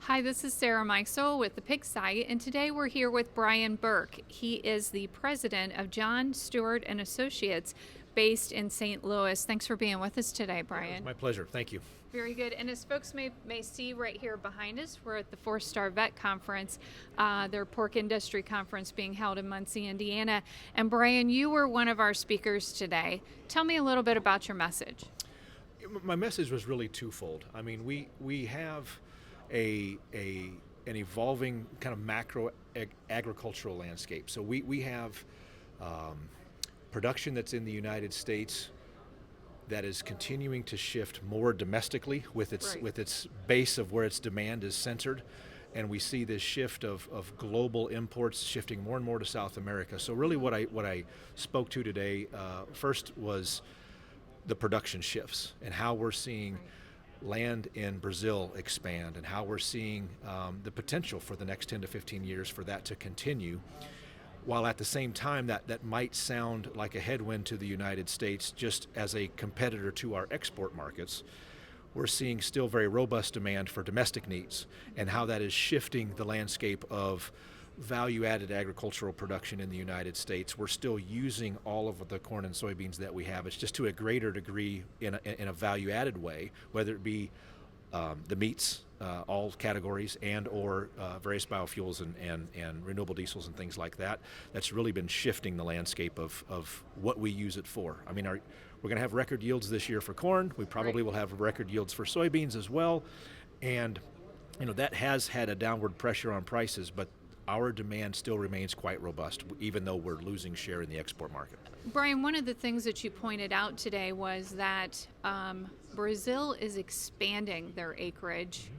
Hi, this is Sarah Meisel with the Pig Site, and today we're here with Brian Burke. He is the president of John Stewart and Associates based in St. Louis. Thanks for being with us today, Brian. It's my pleasure. Thank you. Very good. And as folks may see right here behind us, we're at the Star Vet Conference, their pork industry conference being held in Muncie, Indiana. And Brian, you were one of our speakers today. Tell me a little bit about your message. My message was really twofold. I mean, we have an evolving kind of macro agricultural landscape. So we have production that's in the United States that is continuing to shift more domestically with its base of where its demand is centered. And we see this shift of global imports shifting more and more to South America. So really what I spoke to today first was the production shifts and how we're seeing land in Brazil expand and how we're seeing the potential for the next 10 to 15 years for that to continue, while at the same time that might sound like a headwind to the United States just as a competitor to our export markets. We're seeing still very robust demand for domestic needs and how that is shifting the landscape of value-added agricultural production in the United States. We're still using all of the corn and soybeans that we have. It's just to a greater degree in a value-added way, whether it be the meats, all categories, and or various biofuels and renewable diesels and things like that. That's really been shifting the landscape of what we use it for. I mean, we're going to have record yields this year for corn. We probably will have record yields for soybeans as well. And that has had a downward pressure on prices, but our demand still remains quite robust, even though we're losing share in the export market. Brian, one of the things that you pointed out today was that Brazil is expanding their acreage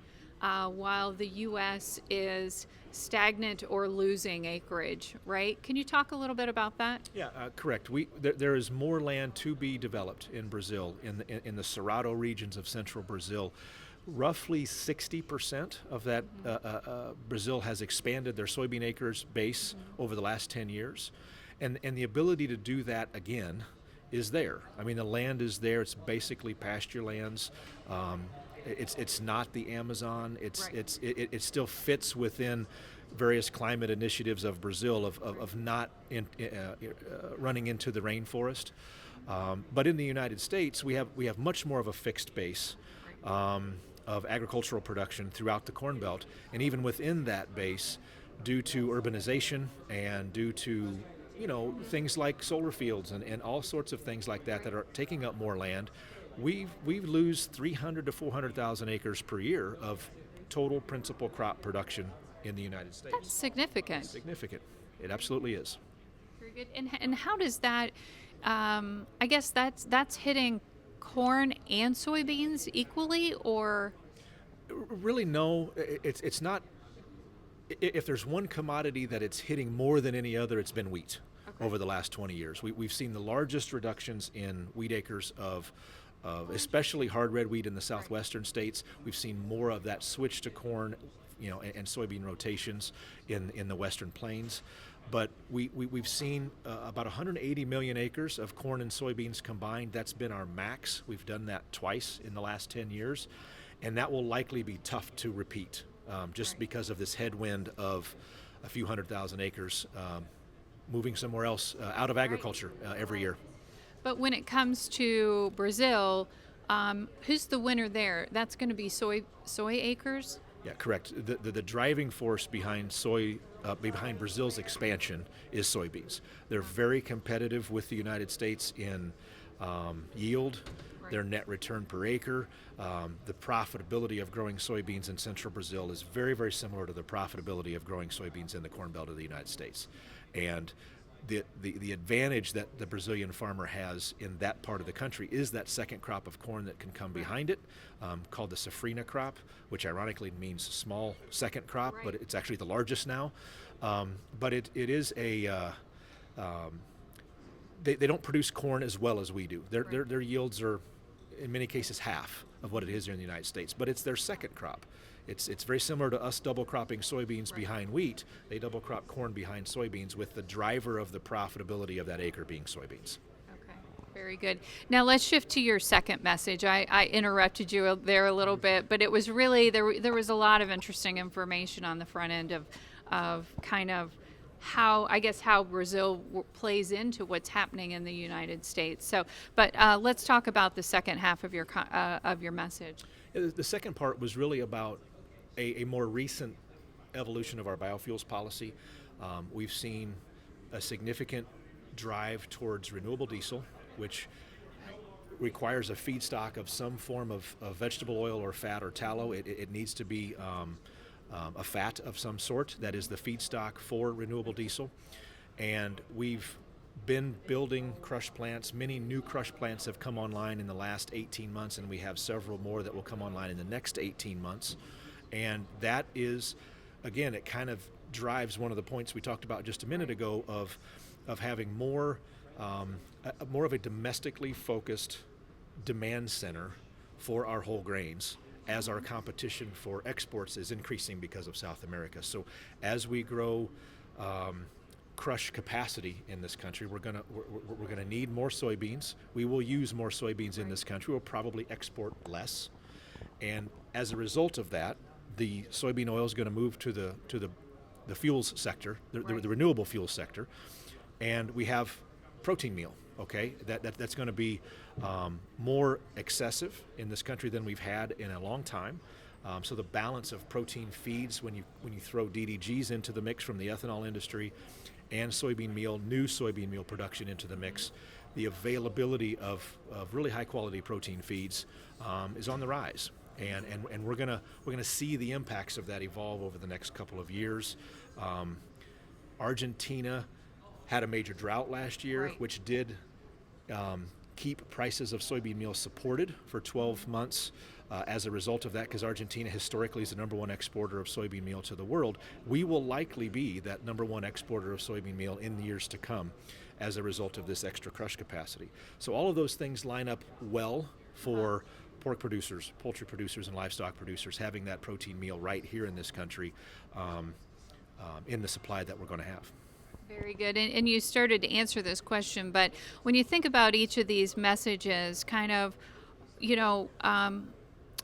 while the U.S. is stagnant or losing acreage, right? Can you talk a little bit about that? Yeah, correct. There is more land to be developed in Brazil, in the Cerrado regions of central Brazil. Roughly 60% of that Brazil has expanded their soybean acres base over the last 10 years. And the ability to do that again is there. I mean, the land is there. It's basically pasture lands. It's not the Amazon. It still fits within various climate initiatives of Brazil of not running into the rainforest. But in the United States, we have much more of a fixed base of agricultural production throughout the Corn Belt, and even within that base, due to urbanization and due to things like solar fields and all sorts of things like that are taking up more land, we lose 300 to 400,000 acres per year of total principal crop production in the United States. That's significant. It's significant. It absolutely is. Very good. And how does that? I guess that's hitting corn and soybeans equally, or? Really, no. It's not. If there's one commodity that it's hitting more than any other, it's been wheat over the last 20 years. We've seen the largest reductions in wheat acres of especially hard red wheat in the southwestern states. We've seen more of that switch to corn, and soybean rotations in the western plains. But we've seen about 180 million acres of corn and soybeans combined. That's been our max. We've done that twice in the last 10 years. And that will likely be tough to repeat just because of this headwind of a few 100,000 acres moving somewhere else out of agriculture every year. But when it comes to Brazil, who's the winner there? That's going to be soy acres? Yeah, correct. The driving force behind behind Brazil's expansion is soybeans. They're very competitive with the United States in yield, their net return per acre. The profitability of growing soybeans in central Brazil is very, very similar to the profitability of growing soybeans in the Corn Belt of the United States. And the advantage that the Brazilian farmer has in that part of the country is that second crop of corn that can come behind it, called the safrinha crop, which ironically means small second crop, but it's actually the largest now. But it is a they don't produce corn as well as we do. Their yields are in many cases half of what it is here in the United States, but it's their second crop. It's very similar to us double cropping soybeans behind wheat. They double crop corn behind soybeans, with the driver of the profitability of that acre being soybeans. Okay. Very good. Now let's shift to your second message. I interrupted you there a little bit, but it was really there was a lot of interesting information on the front end of kind of how Brazil plays into what's happening in the United States. So, but let's talk about the second half of your message. The second part was really about a more recent evolution of our biofuels policy. We've seen a significant drive towards renewable diesel, which requires a feedstock of some form of vegetable oil or fat or tallow. It needs to be a fat of some sort that is the feedstock for renewable diesel. And we've been building crush plants. Many new crush plants have come online in the last 18 months, and we have several more that will come online in the next 18 months. And that is, again, it kind of drives one of the points we talked about just a minute ago of having more of a domestically focused demand center for our whole grains as our competition for exports is increasing because of South America. So as we grow crush capacity in this country, we're gonna need more soybeans. We will use more soybeans in this country. We'll probably export less, and as a result of that, the soybean oil is going to move to the fuels sector, the renewable fuel sector, and we have protein meal. Okay, that's going to be more excessive in this country than we've had in a long time. So the balance of protein feeds when you throw DDGs into the mix from the ethanol industry, and new soybean meal production into the mix, the availability of really high quality protein feeds is on the rise. And we're gonna see the impacts of that evolve over the next couple of years. Argentina had a major drought last year, which did keep prices of soybean meal supported for 12 months as a result of that, because Argentina historically is the number one exporter of soybean meal to the world. We will likely be that number one exporter of soybean meal in the years to come as a result of this extra crush capacity. So all of those things line up well for pork producers, poultry producers, and livestock producers having that protein meal right here in this country in the supply that we're going to have. Very good. And you started to answer this question, but when you think about each of these messages, kind of,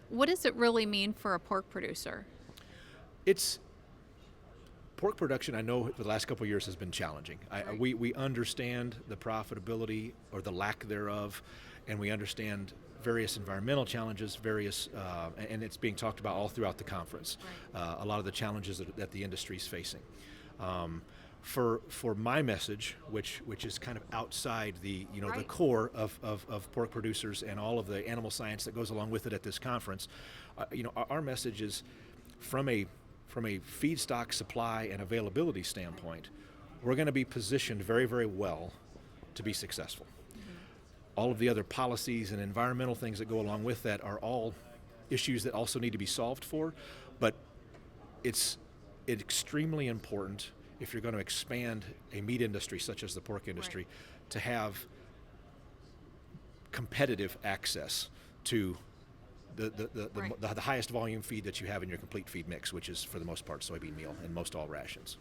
what does it really mean for a pork producer? Pork production, I know the last couple of years has been challenging. We understand the profitability or the lack thereof, and we understand various environmental challenges, and it's being talked about all throughout the conference. A lot of the challenges that the industry is facing. For my message, which is kind of outside the the core of pork producers and all of the animal science that goes along with it at this conference, our message is from a feedstock supply and availability standpoint, we're going to be positioned very, very well to be successful. All of the other policies and environmental things that go along with that are all issues that also need to be solved for, but it's extremely important if you're going to expand a meat industry such as the pork industry to have competitive access to the highest volume feed that you have in your complete feed mix, which is for the most part soybean meal in most all rations.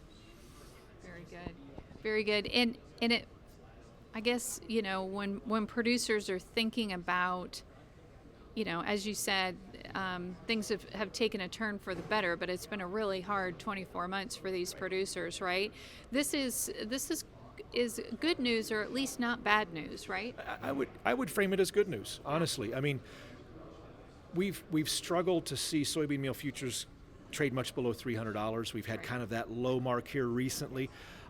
Very good. Very good. And it, I guess, when producers are thinking about, as you said, things have taken a turn for the better, but it's been a really hard 24 months for these producers, right? This is good news, or at least not bad news, right? I would frame it as good news, honestly. I mean, we've struggled to see soybean meal futures trade much below $300. We've had kind of that low mark here recently.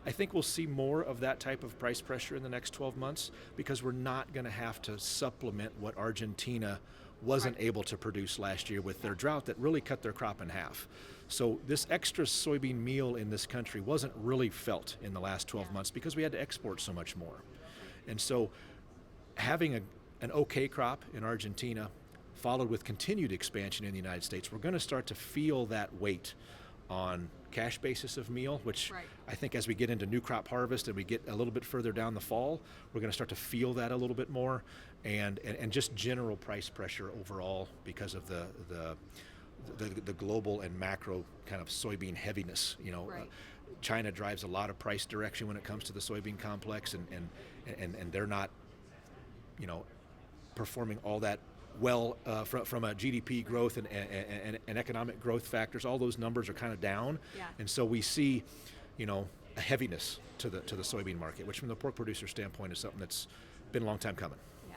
I think we'll see more of that type of price pressure in the next 12 months because we're not going to have to supplement what Argentina wasn't able to produce last year with their drought that really cut their crop in half. So this extra soybean meal in this country wasn't really felt in the last 12 months because we had to export so much more. And so having an okay crop in Argentina followed with continued expansion in the United States, we're going to start to feel that weight on cash basis of meal, which I think as we get into new crop harvest and we get a little bit further down the fall, we're going to start to feel that a little bit more, and just general price pressure overall because of the global and macro kind of soybean heaviness. China drives a lot of price direction when it comes to the soybean complex, and they're not performing all that well from a GDP growth and economic growth factors. All those numbers are kind of down, and so we see, a heaviness to the soybean market, which from the pork producer standpoint is something that's been a long time coming. Yeah,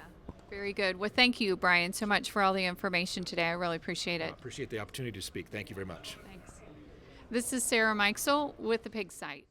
very good. Well, thank you, Brian, so much for all the information today. I really appreciate it. I appreciate the opportunity to speak. Thank you very much. Thanks. This is Sarah Mikesell with the Pig Site.